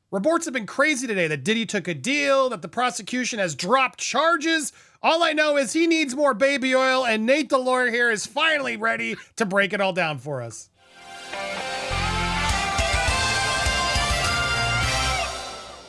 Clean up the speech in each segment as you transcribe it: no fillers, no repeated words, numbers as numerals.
Reports have been crazy today that Diddy took a deal, that the prosecution has dropped charges. All I know is he needs more baby oil, and Nate the lawyer here is finally ready to break it all down for us.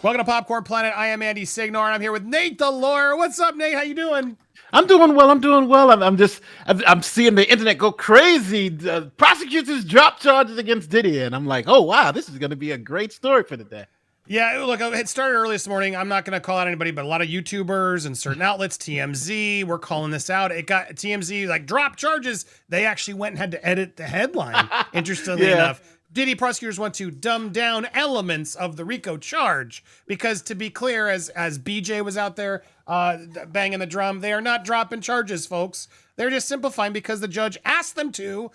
Welcome to Popcorn Planet. I am Andy Signore, and I'm here with Nate the lawyer. What's up, Nate? How you doing? I'm doing well. I'm seeing the internet go crazy. Prosecutors drop charges against Diddy, and I'm like, oh wow, this is going to be a great story for the day. Yeah, look, it started early this morning. I'm not going to call out anybody, but a lot of YouTubers and certain outlets, TMZ, we're calling this out. It got TMZ like drop charges. They actually went and had to edit the headline. Interestingly enough, Diddy prosecutors want to dumb down elements of the RICO charge because, to be clear, as BJ was out there banging the drum, they are not dropping charges, folks. They're just simplifying because the judge asked them to,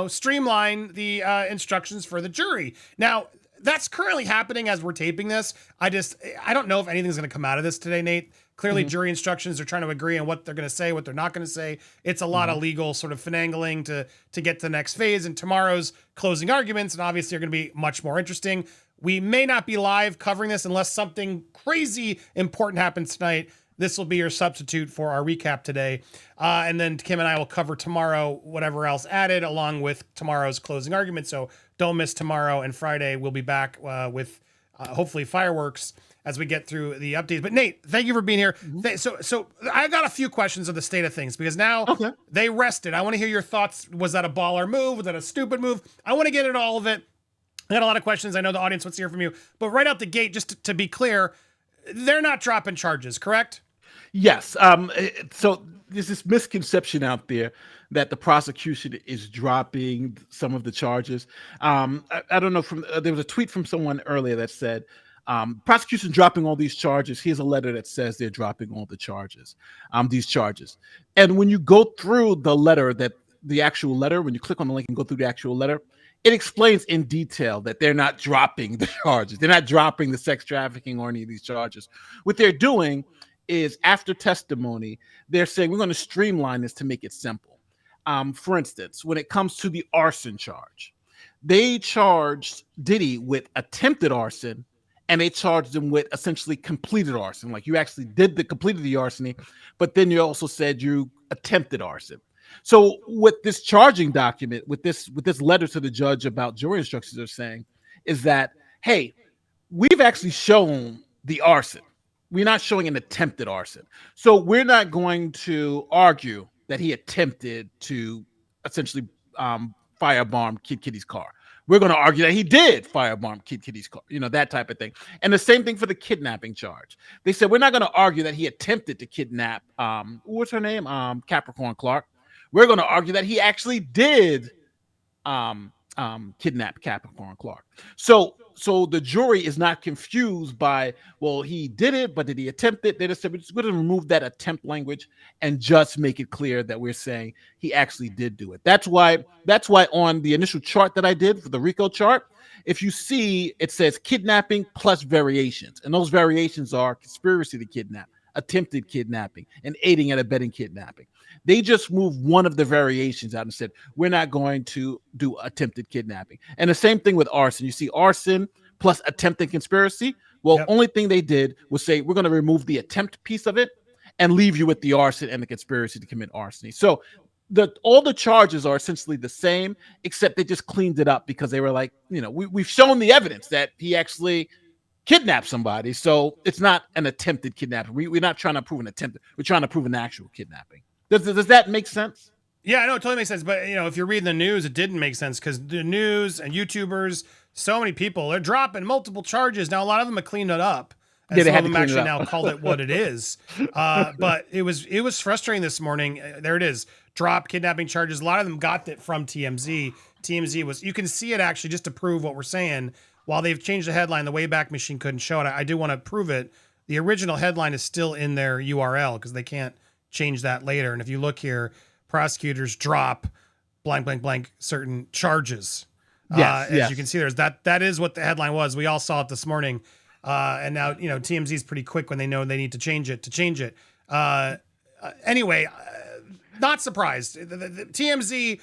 streamline the instructions for the jury. Now, that's currently happening as we're taping this. I don't know if anything's going to come out of this today, Nate. Clearly, jury instructions are trying to agree on what they're going to say, what they're not going to say. It's a lot of legal sort of finagling to get to the next phase. And tomorrow's closing arguments, and obviously, are going to be much more interesting. We may not be live covering this unless something crazy important happens tonight. This will be your substitute for our recap today. And then Kim and I will cover tomorrow whatever else added along with tomorrow's closing argument. So don't miss tomorrow, and Friday we'll be back with hopefully fireworks as we get through the updates. But Nate, thank you for being here. So I got a few questions of the state of things because now they rested. I want to hear your thoughts. Was that a baller move? Was that a stupid move? I want to get into all of it. I got a lot of questions. I know the audience wants to hear from you. But right out the gate, just to be clear, they're not dropping charges, correct? Yes. So there's this misconception out there that the prosecution is dropping some of the charges. I don't know. There was a tweet from someone earlier that said, prosecution dropping all these charges. Here's a letter that says they're dropping all the charges, these charges. And when you go through the letter, the actual letter, when you click on the link and go through the actual letter, it explains in detail that they're not dropping the charges. They're not dropping the sex trafficking or any of these charges. What they're doing is, after testimony, they're saying we're going to streamline this to make it simple. For instance, when it comes to the arson charge, they charged Diddy with attempted arson, and they charged him with essentially completed arson. Like, you actually completed the arsony, but then you also said you attempted arson. So what this charging document, with this letter to the judge about jury instructions are saying is that, hey, we've actually shown the arson. We're not showing an attempted arson. So we're not going to argue that he attempted to essentially firebomb Kid Kitty's car. We're going to argue that he did firebomb Kid Kitty's car, that type of thing. And the same thing for the kidnapping charge. They said, we're not going to argue that he attempted to kidnap, what's her name? Capricorn Clark. We're going to argue that he actually did kidnap Capricorn Clark. So the jury is not confused by, well, he did it, but did he attempt it? They just said, we're just going to remove that attempt language and just make it clear that we're saying he actually did do it. That's why on the initial chart that I did for the RICO chart, if you see, it says kidnapping plus variations. And those variations are conspiracy to kidnap, attempted kidnapping, and aiding and abetting kidnapping. They just moved one of the variations out and said, we're not going to do attempted kidnapping. And the same thing with arson. You see arson plus attempted conspiracy. Well, only thing they did was say, we're going to remove the attempt piece of it and leave you with the arson and the conspiracy to commit arson. So all the charges are essentially the same, except they just cleaned it up because they were like, we've shown the evidence that he actually kidnapped somebody. So it's not an attempted kidnapping. We're not trying to prove an attempt. We're trying to prove an actual kidnapping. Does that make sense? Yeah, I know, it totally makes sense. But, if you're reading the news, it didn't make sense because the news and YouTubers, so many people, they're dropping multiple charges. Now, a lot of them have cleaned it up. And some of them actually now called it what it is. But it was frustrating this morning. There it is. Drop kidnapping charges. A lot of them got it from TMZ. TMZ was, you can see it actually just to prove what we're saying. While they've changed the headline, the Wayback Machine couldn't show it. I do want to prove it. The original headline is still in their URL because they can't change that later. And if you look here, prosecutors drop blank, blank, blank certain charges. As you can see, that is what the headline was. We all saw it this morning. And now, TMZ is pretty quick when they know they need to change it. Anyway, not surprised. The TMZ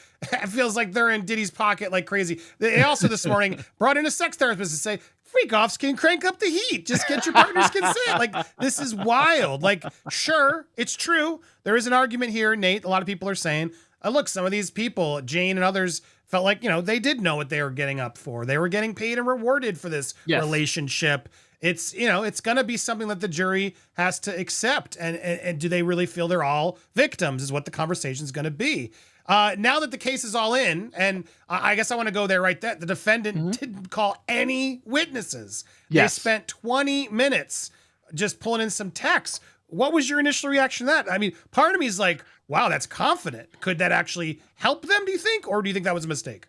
feels like they're in Diddy's pocket like crazy. They also this morning brought in a sex therapist to say, freak offs can crank up the heat. Just get your partner's consent. Like, this is wild. Like, sure, it's true. There is an argument here, Nate. A lot of people are saying, look, some of these people, Jane and others, felt like, they did know what they were getting up for. They were getting paid and rewarded for this relationship. It's, it's going to be something that the jury has to accept. And do they really feel they're all victims is what the conversation is going to be. Now that the case is all in, and I guess I want to go there right there, the defendant didn't call any witnesses. Yes. They spent 20 minutes just pulling in some texts. What was your initial reaction to that? I mean, part of me is like, wow, that's confident. Could that actually help them, do you think? Or do you think that was a mistake?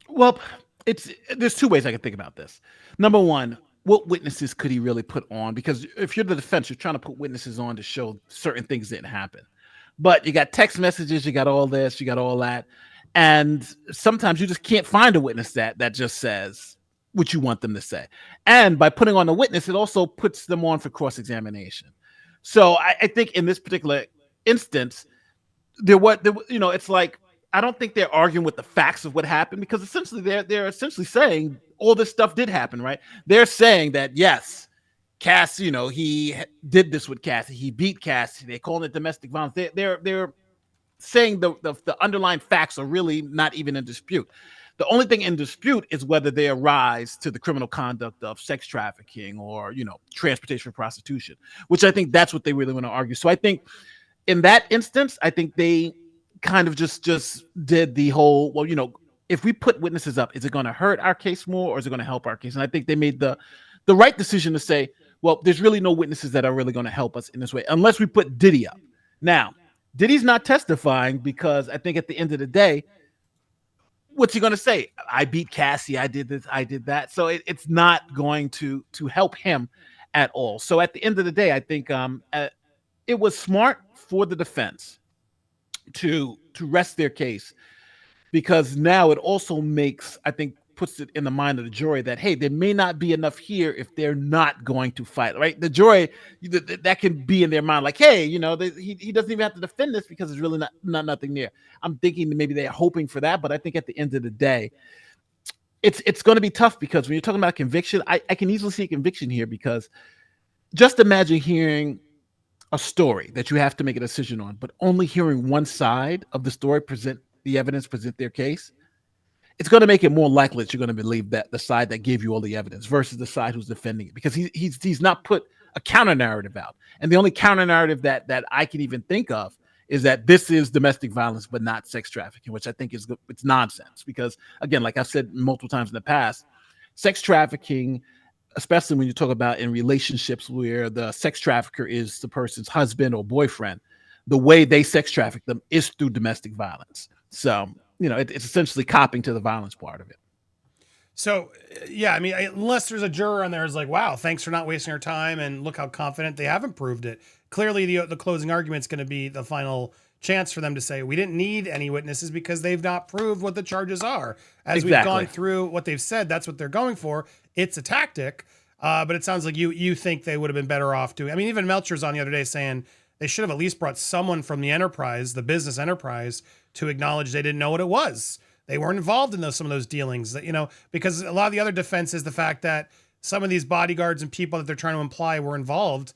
Well, there's two ways I can think about this. Number one, what witnesses could he really put on? Because if you're the defense, you're trying to put witnesses on to show certain things didn't happen. But you got text messages, you got all this, you got all that. And sometimes you just can't find a witness that just says what you want them to say. And by putting on a witness, it also puts them on for cross-examination. So I think in this particular instance, it's like, I don't think they're arguing with the facts of what happened, because essentially they're essentially saying all this stuff did happen, right? They're saying that, yes, Cass, he did this with Cassie. He beat Cassie. They're calling it domestic violence. They're saying the underlying facts are really not even in dispute. The only thing in dispute is whether they arise to the criminal conduct of sex trafficking or, transportation for prostitution, which I think that's what they really want to argue. So I think in that instance, I think they kind of just did the whole, well, if we put witnesses up, is it going to hurt our case more or is it going to help our case? And I think they made the right decision to say, well, there's really no witnesses that are really going to help us in this way, unless we put Diddy up. Now, Diddy's not testifying because I think at the end of the day, what's he going to say? I beat Cassie. I did this. I did that. So it's not going to help him at all. So at the end of the day, I think it was smart for the defense to rest their case, because now it also puts it in the mind of the jury that, hey, there may not be enough here if they're not going to fight, right? The jury, that can be in their mind like, hey, he doesn't even have to defend this because it's really not nothing there. I'm thinking that maybe they're hoping for that, but I think at the end of the day, it's going to be tough, because when you're talking about conviction, I can easily see a conviction here, because just imagine hearing a story that you have to make a decision on, but only hearing one side of the story present their case. It's going to make it more likely that you're going to believe that the side that gave you all the evidence versus the side who's defending it, because he's not put a counter narrative out. And the only counter narrative that I can even think of is that this is domestic violence, but not sex trafficking, which I think it's nonsense. Because again, like I've said multiple times in the past, sex trafficking, especially when you talk about in relationships where the sex trafficker is the person's husband or boyfriend, the way they sex traffic them is through domestic violence. So, it's essentially copying to the violence part of it. So, yeah, I mean, unless there's a juror on there who's like, wow, thanks for not wasting our time, and look how confident they haven't proved it. Clearly, the closing argument is going to be the final chance for them to say, we didn't need any witnesses because they've not proved what the charges are. As we've gone through what they've said, that's what they're going for. It's a tactic, but it sounds like you think they would have been better off doing. I mean, even Melcher's on the other day saying they should have at least brought someone from the enterprise, the business enterprise, to acknowledge they didn't know what it was. They weren't involved in some of those dealings, because a lot of the other defense is the fact that some of these bodyguards and people that they're trying to imply were involved,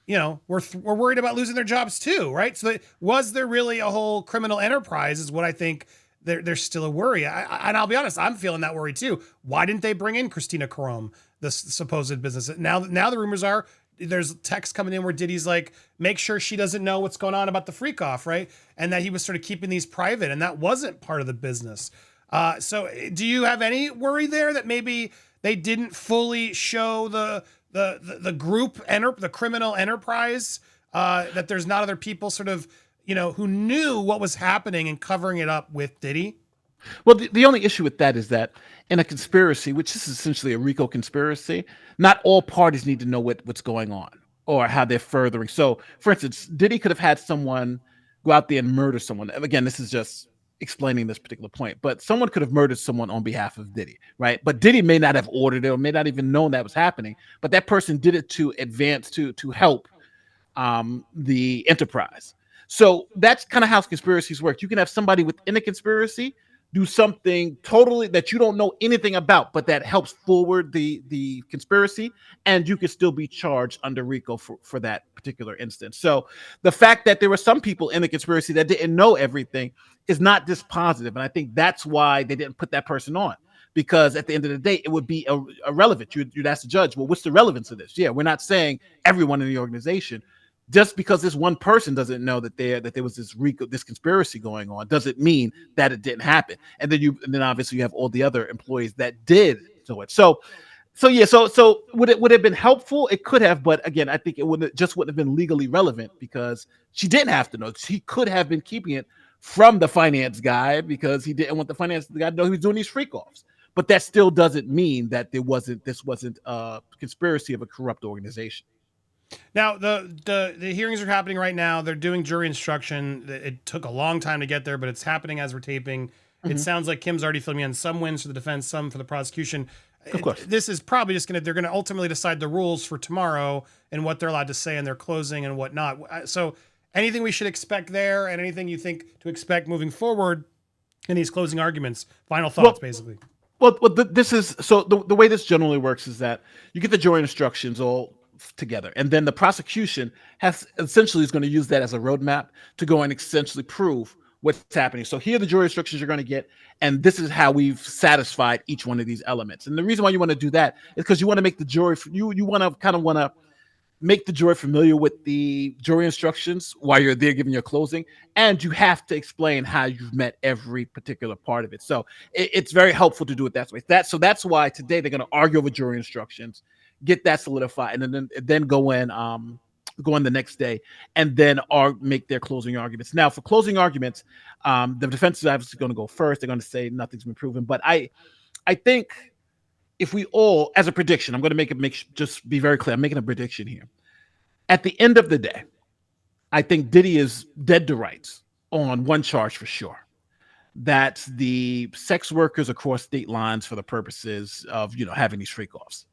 we're worried about losing their jobs too, right? So was there really a whole criminal enterprise is what I think there's still a worry. And I'll be honest, I'm feeling that worry too. Why didn't they bring in Christina Karam, the supposed business? Now the rumors are, there's text coming in where Diddy's like, make sure she doesn't know what's going on about the freak off, right? And that he was sort of keeping these private, and that wasn't part of the business. So do you have any worry there that maybe they didn't fully show the group, the criminal enterprise, that there's not other people sort of, who knew what was happening and covering it up with Diddy? Well, the only issue with that is that in a conspiracy, which is essentially a RICO conspiracy, not all parties need to know what's going on or how they're furthering. So, for instance, Diddy could have had someone go out there and murder someone. And again, this is just explaining this particular point, but someone could have murdered someone on behalf of Diddy, right? But Diddy may not have ordered it or may not even known that was happening, but that person did it to advance, to help the enterprise. So that's kind of how conspiracies work. You can have somebody within a conspiracy do something totally that you don't know anything about, but that helps forward the conspiracy, and you could still be charged under RICO for that particular instance. So the fact that there were some people in the conspiracy that didn't know everything is not dispositive, and I think that's why they didn't put that person on. Because at the end of the day, it would be irrelevant. You'd ask the judge, well, what's the relevance of this? Yeah, we're not saying everyone in the organization. Just because this one person doesn't know that there was this conspiracy going on doesn't mean that it didn't happen. And then obviously you have all the other employees that did do it. So would it have been helpful? It could have, but again, I think it wouldn't have been legally relevant because she didn't have to know. She could have been keeping it from the finance guy because he didn't want the finance guy to know he was doing these freak offs. But that still doesn't mean that this wasn't a conspiracy of a corrupt organization. Now, the hearings are happening right now. They're doing jury instruction. It took a long time to get there, but it's happening as we're taping. It sounds like Kim's already filling in some wins for the defense, some for the prosecution. Of course. This is probably just they're going to ultimately decide the rules for tomorrow and what they're allowed to say in their closing and whatnot. So anything we should expect there and anything you think to expect moving forward in these closing arguments? Final thoughts, basically. Well, this is so the way this generally works is that you get the jury instructions all together, and then the prosecution is going to use that as a roadmap to go and essentially prove what's happening. So here are the jury instructions you're going to get, and this is how we've satisfied each one of these elements. And the reason why you want to do that is because you want to make the jury you want to make the jury familiar with the jury instructions while you're there giving your closing, and you have to explain how you've met every particular part of it. So it's very helpful to do it that way. So that's why today they're going to argue over jury instructions, get that solidified, and then go in the next day and then make their closing arguments. Now, for closing arguments, the defense is obviously going to go first. They're going to say nothing's been proven, but I think if we all, as a prediction, I'm going to just be very clear. I'm making a prediction here. At the end of the day, I think Diddy is dead to rights on one charge for sure. That's the sex workers across state lines for the purposes of having these freak offs.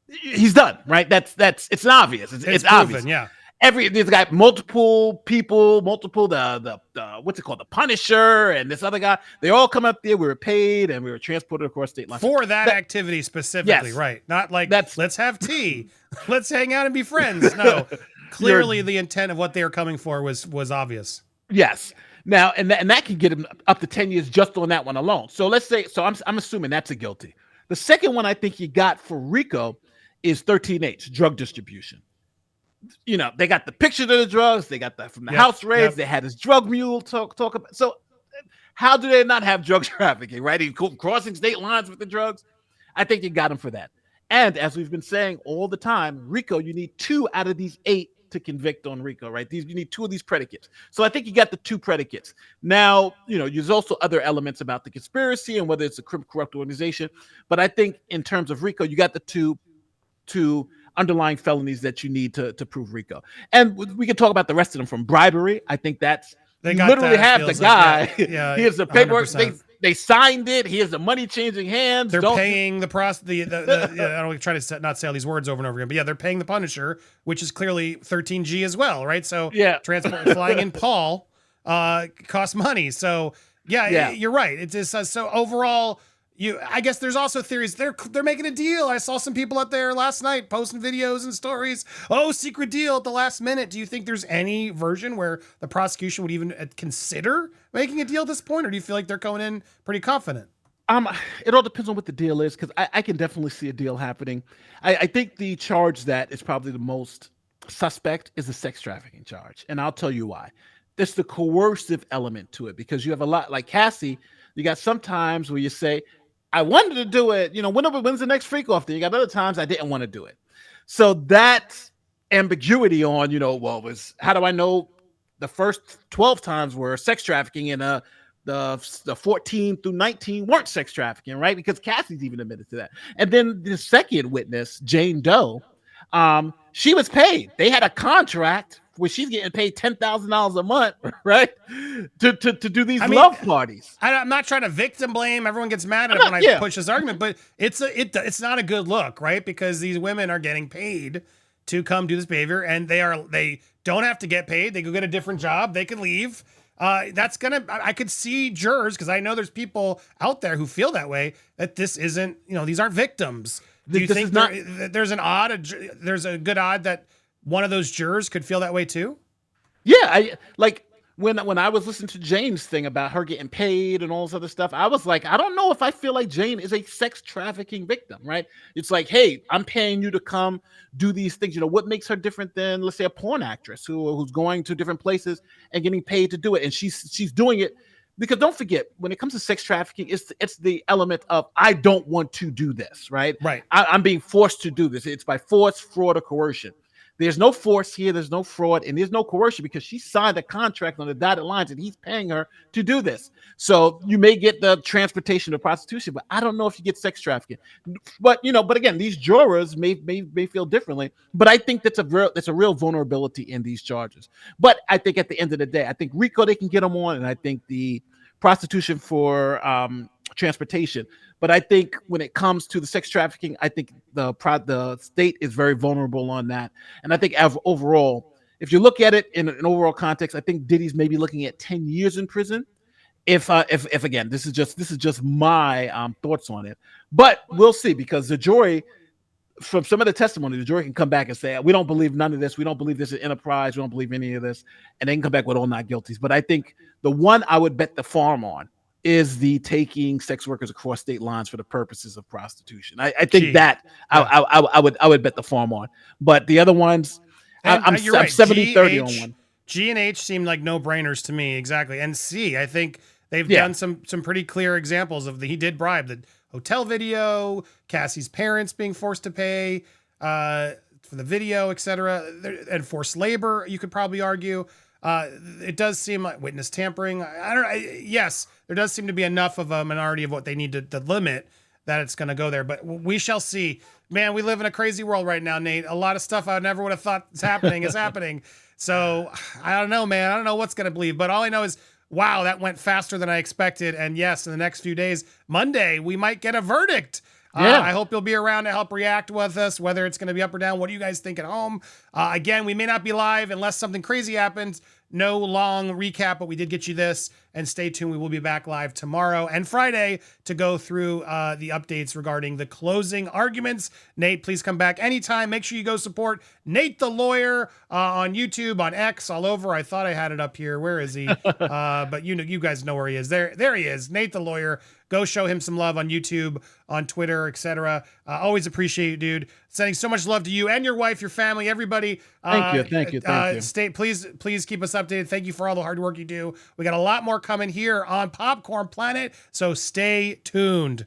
He's done, right? It's obvious. It's proven, obvious. Yeah. There's got multiple people, the what's it called, the Punisher, and this other guy. They all come up there. We were paid and we were transported across state lines for that activity specifically, yes, right? Not like let's have tea, let's hang out and be friends. No, clearly the intent of what they were coming for was obvious. Yes. Now, and that can get him up to 10 years just on that one alone. So let's say, I'm assuming that's a guilty. The second one I think you got for RICO is 13H, drug distribution. They got the picture of the drugs. They got that from the house raids. They had his drug mule talk about. So how do they not have drug trafficking, right? He crossing state lines with the drugs. I think you got him for that. And as we've been saying all the time, RICO, you need 2 out of these 8 to convict on RICO, right? You need 2 of these predicates. So I think you got the 2 predicates. Now, there's also other elements about the conspiracy and whether it's a corrupt organization. But I think in terms of RICO, you got the two underlying felonies that you need to prove RICO. And we can talk about the rest of them. From bribery, I think that's they literally have the guy. Here's the paperwork. 100%. They signed it. Here's the money changing hands. They're paying the I don't try to not say all these words over and over again, but they're paying the Punisher, which is clearly 13G as well, right? So transport flying in Paul costs money. So you're right. It's just, so overall. I guess there's also theories they're making a deal. I saw some people out there last night posting videos and stories. Oh, secret deal at the last minute. Do you think there's any version where the prosecution would even consider making a deal at this point, or do you feel like they're going in pretty confident? It all depends on what the deal is, because I can definitely see a deal happening. I think the charge that is probably the most suspect is the sex trafficking charge, and I'll tell you why. There's the coercive element to it, because you have a lot like Cassie. You got some times where you say, I wanted to do it, when's the next freak off? Then you got other times I didn't want to do it. So that ambiguity on, how do I know the first 12 times were sex trafficking and the 14 through 19 weren't sex trafficking, right? Because Cassie's even admitted to that. And then the second witness, Jane Doe, she was paid. They had a contract where she's getting paid $10,000 a month, right, to do these love parties. I'm not trying to victim blame. Everyone gets mad at it when I push this argument, but it's not a good look, right? Because these women are getting paid to come do this behavior, and they don't have to get paid. They go get a different job. They can leave. That's gonna. I could see jurors, because I know there's people out there who feel that way, that this isn't, these aren't victims. Do you This think is not. there's a good odd that one of those jurors could feel that way too? Yeah, I like when I was listening to Jane's thing about her getting paid and all this other stuff. I was like, I don't know if I feel like Jane is a sex trafficking victim, right? It's like, hey, I'm paying you to come do these things. What makes her different than, let's say, a porn actress who's going to different places and getting paid to do it, and she's doing it because, don't forget, when it comes to sex trafficking, it's the element of, I don't want to do this, right? Right. I'm being forced to do this. It's by force, fraud, or coercion. There's no force here, there's no fraud, and there's no coercion, because she signed a contract on the dotted lines and he's paying her to do this. So you may get the transportation of prostitution, but I don't know if you get sex trafficking. But again, these jurors may feel differently. But I think that's a real vulnerability in these charges. But I think at the end of the day, I think RICO, they can get them on, and I think the prostitution for transportation. But I think when it comes to the sex trafficking, I think the state is very vulnerable on that. And I think overall, if you look at it in an overall context, I think Diddy's maybe looking at 10 years in prison. If again, this is just my thoughts on it. But we'll see, because the jury, from some of the testimony, the jury can come back and say, we don't believe none of this. We don't believe this is enterprise. We don't believe any of this. And they can come back with all not guilties. But I think the one I would bet the farm on is the taking sex workers across state lines for the purposes of prostitution. I think that I would bet the farm on. But the other ones, I'm right. 70-30 on one. G and H seem like no-brainers to me, exactly. And C, I think they've done some pretty clear examples of he did bribe. The hotel video, Cassie's parents being forced to pay for the video, etc., and forced labor, you could probably argue. It does seem like witness tampering. I don't know. Yes, there does seem to be enough of a minority of what they need to limit that it's going to go there. But we shall see. Man, we live in a crazy world right now, Nate. A lot of stuff I never would have thought is happening is happening. So I don't know, man. I don't know what's going to believe. But all I know is, wow, that went faster than I expected. And yes, in the next few days, Monday, we might get a verdict. I hope you'll be around to help react with us, whether it's going to be up or down. What do you guys think at home? Again, we may not be live unless something crazy happens. No long recap, but we did get you this. And stay tuned. We will be back live tomorrow and Friday to go through the updates regarding the closing arguments. Nate, please come back anytime. Make sure you go support Nate the Lawyer on YouTube, on X, all over. I thought I had it up here. Where is he? But you guys know where he is. There he is, Nate the Lawyer. Go show him some love on YouTube, on Twitter, etc. Always appreciate you, dude. Sending so much love to you and your wife, your family, everybody. Thank you. Please keep us updated. Thank you for all the hard work you do. We got a lot more coming here on Popcorn Planet, so stay tuned.